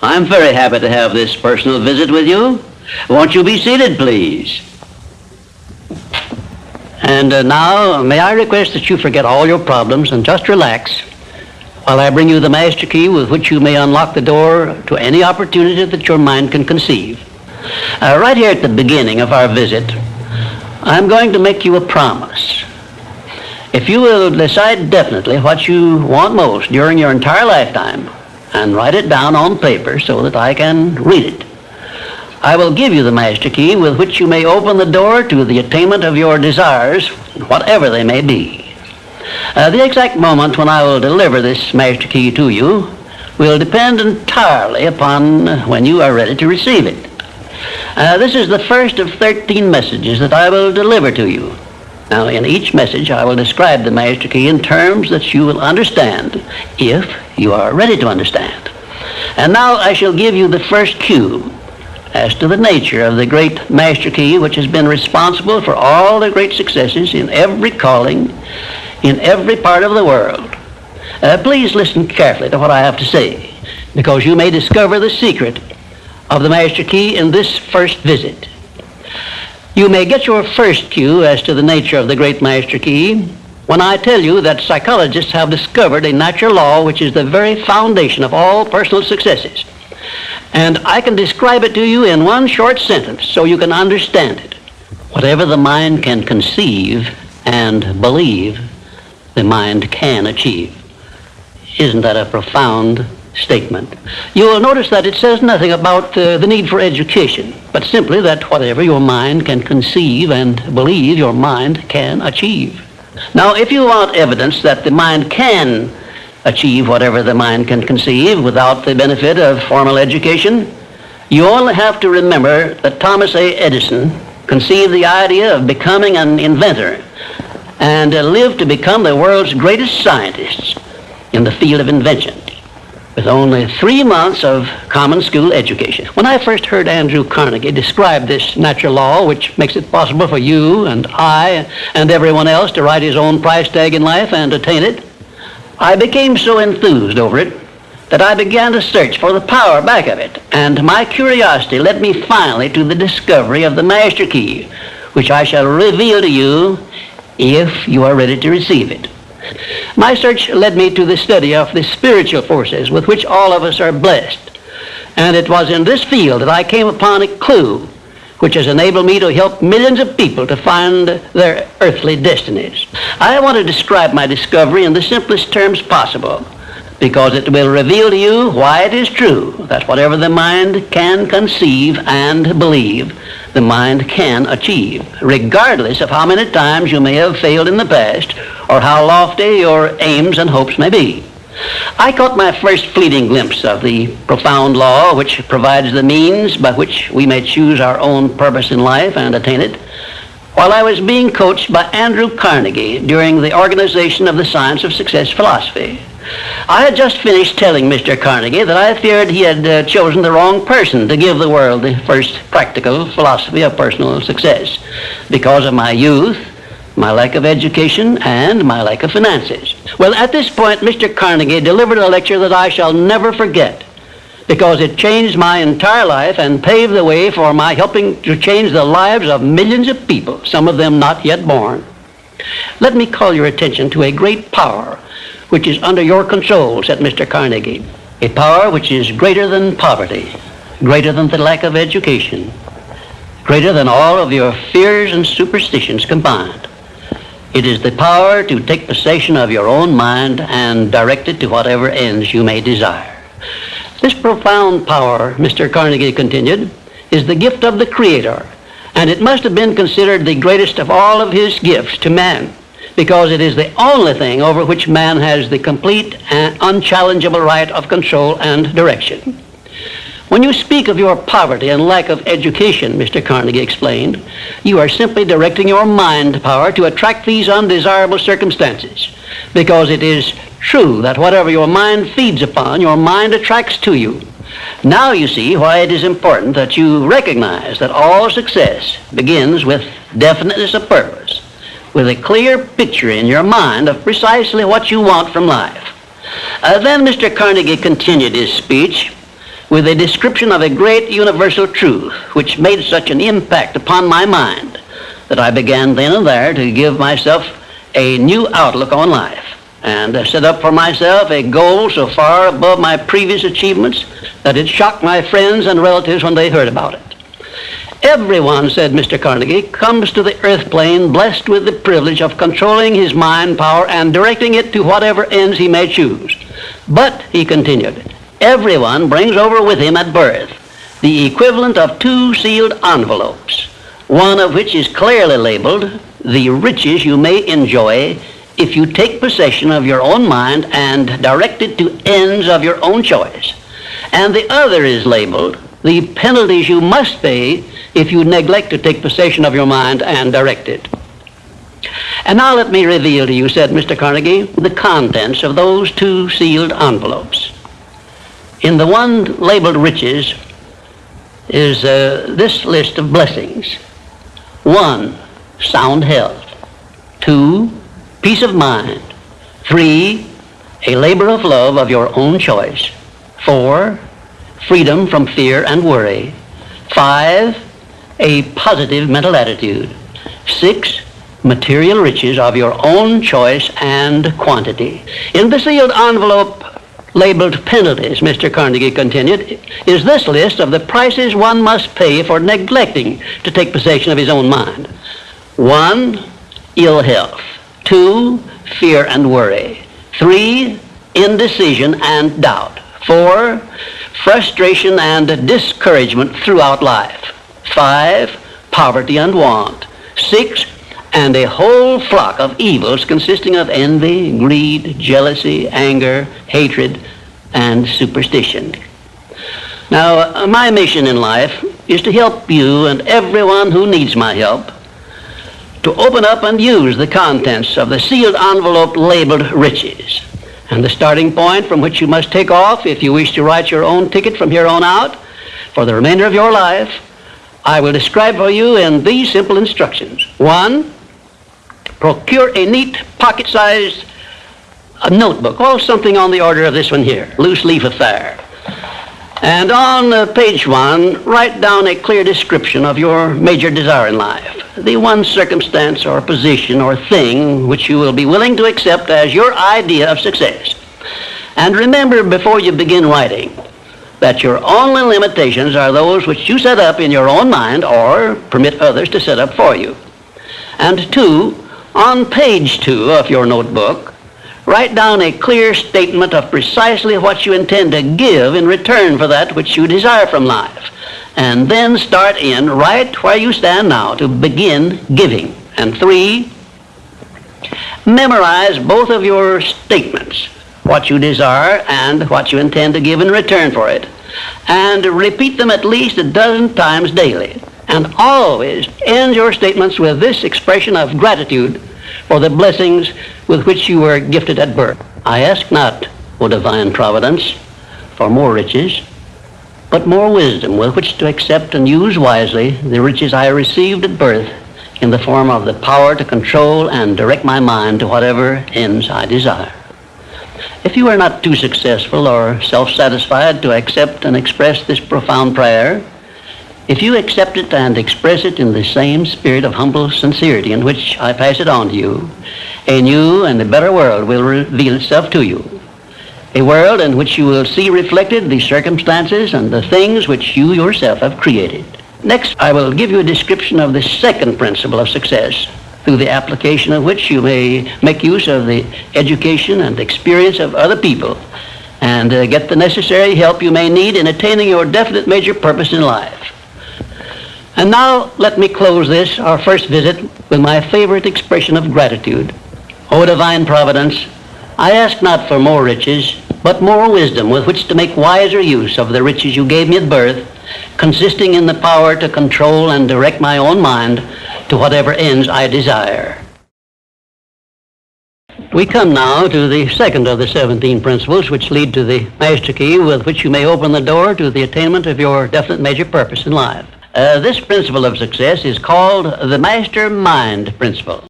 I'm very happy to have this personal visit with you. Won't you be seated, please? And now, may I request that you forget all your problems and just relax while I bring you the master key with which you may unlock the door to any opportunity that your mind can conceive. Right here at the beginning of our visit, I'm going to make you a promise. If you will decide definitely what you want most during your entire lifetime and write it down on paper so that I can read it, I will give you the master key with which you may open the door to the attainment of your desires, whatever they may be. The exact moment when I will deliver this master key to you will depend entirely upon when you are ready to receive it. This is the first of 13 messages that I will deliver to you. Now, in each message, I will describe the master key in terms that you will understand, if you are ready to understand. And now I shall give you the first cue as to the nature of the great master key which has been responsible for all the great successes in every calling, in every part of the world. Please listen carefully to what I have to say, because you may discover the secret of the master key in this first visit. You may get your first cue as to the nature of the great master key when I tell you that psychologists have discovered a natural law which is the very foundation of all personal successes. And I can describe it to you in one short sentence so you can understand it. Whatever the mind can conceive and believe, the mind can achieve. Isn't that a profound statement? You will notice that it says nothing about the need for education, but simply that whatever your mind can conceive and believe, your mind can achieve. Now, if you want evidence that the mind can achieve whatever the mind can conceive without the benefit of formal education, you only have to remember that Thomas A. Edison conceived the idea of becoming an inventor and lived to become the world's greatest scientist in the field of invention, with only 3 months of common school education. When I first heard Andrew Carnegie describe this natural law, which makes it possible for you and I and everyone else to write his own price tag in life and attain it, I became so enthused over it that I began to search for the power back of it, and my curiosity led me finally to the discovery of the master key, which I shall reveal to you if you are ready to receive it. My search led me to the study of the spiritual forces with which all of us are blessed, and it was in this field that I came upon a clue which has enabled me to help millions of people to find their earthly destinies. I want to describe my discovery in the simplest terms possible, because it will reveal to you why it is true that whatever the mind can conceive and believe, the mind can achieve, regardless of how many times you may have failed in the past or how lofty your aims and hopes may be. I caught my first fleeting glimpse of the profound law which provides the means by which we may choose our own purpose in life and attain it, while I was being coached by Andrew Carnegie during the organization of the Science of Success philosophy. I had just finished telling Mr. Carnegie that I feared he had chosen the wrong person to give the world the first practical philosophy of personal success because of my youth, my lack of education, and my lack of finances. Well, at this point, Mr. Carnegie delivered a lecture that I shall never forget, because it changed my entire life and paved the way for my helping to change the lives of millions of people, some of them not yet born. Let me call your attention to a great power which is under your control, said Mr. Carnegie. A power which is greater than poverty, greater than the lack of education, greater than all of your fears and superstitions combined. It is the power to take possession of your own mind and direct it to whatever ends you may desire. This profound power, Mr. Carnegie continued, is the gift of the Creator, and it must have been considered the greatest of all of his gifts to man, because it is the only thing over which man has the complete and unchallengeable right of control and direction. When you speak of your poverty and lack of education, Mr. Carnegie explained, you are simply directing your mind power to attract these undesirable circumstances, because it is true that whatever your mind feeds upon, your mind attracts to you. Now you see why it is important that you recognize that all success begins with definiteness of purpose, with a clear picture in your mind of precisely what you want from life. Then Mr. Carnegie continued his speech with a description of a great universal truth which made such an impact upon my mind that I began then and there to give myself a new outlook on life and set up for myself a goal so far above my previous achievements that it shocked my friends and relatives when they heard about it. Everyone, said Mr. Carnegie, comes to the earth plane blessed with the privilege of controlling his mind power and directing it to whatever ends he may choose. But, he continued, everyone brings over with him at birth the equivalent of 2 sealed envelopes, one of which is clearly labeled, the riches you may enjoy if you take possession of your own mind and direct it to ends of your own choice. And the other is labeled, the penalties you must pay if you neglect to take possession of your mind and direct it. And now let me reveal to you, said Mr. Carnegie, the contents of those 2 sealed envelopes. In the one labeled riches is this list of blessings. 1, sound health. 2, peace of mind. 3, a labor of love of your own choice. 4, freedom from fear and worry. 5, a positive mental attitude. 6, material riches of your own choice and quantity. In the sealed envelope labeled penalties, Mr. Carnegie continued, is this list of the prices one must pay for neglecting to take possession of his own mind. 1, ill health. 2, fear and worry. 3, indecision and doubt. 4, frustration and discouragement throughout life. 5, poverty and want. 6, and a whole flock of evils consisting of envy, greed, jealousy, anger, hatred, and superstition. Now, my mission in life is to help you and everyone who needs my help to open up and use the contents of the sealed envelope labeled riches. And the starting point from which you must take off if you wish to write your own ticket from here on out for the remainder of your life, I will describe for you in these simple instructions. 1, procure a neat pocket-sized notebook, or something on the order of this one here, loose leaf affair. And on page 1, write down a clear description of your major desire in life, the one circumstance or position or thing which you will be willing to accept as your idea of success. And remember before you begin writing that your only limitations are those which you set up in your own mind or permit others to set up for you. And 2, on page 2 of your notebook, write down a clear statement of precisely what you intend to give in return for that which you desire from life. And then start in right where you stand now to begin giving. And 3, memorize both of your statements, what you desire and what you intend to give in return for it, and repeat them at least 12 times daily. And always end your statements with this expression of gratitude for the blessings with which you were gifted at birth. I ask not, O divine providence, for more riches, but more wisdom with which to accept and use wisely the riches I received at birth in the form of the power to control and direct my mind to whatever ends I desire. If you are not too successful or self-satisfied to accept and express this profound prayer, if you accept it and express it in the same spirit of humble sincerity in which I pass it on to you, a new and a better world will reveal itself to you. A world in which you will see reflected the circumstances and the things which you yourself have created. Next, I will give you a description of the second principle of success, through the application of which you may make use of the education and experience of other people and get the necessary help you may need in attaining your definite major purpose in life. And now let me close this, our first visit, with my favorite expression of gratitude. O divine providence, I ask not for more riches, but more wisdom with which to make wiser use of the riches you gave me at birth, consisting in the power to control and direct my own mind to whatever ends I desire. We come now to the second of the 17 principles which lead to the master key with which you may open the door to the attainment of your definite major purpose in life. This principle of success is called the master mind principle.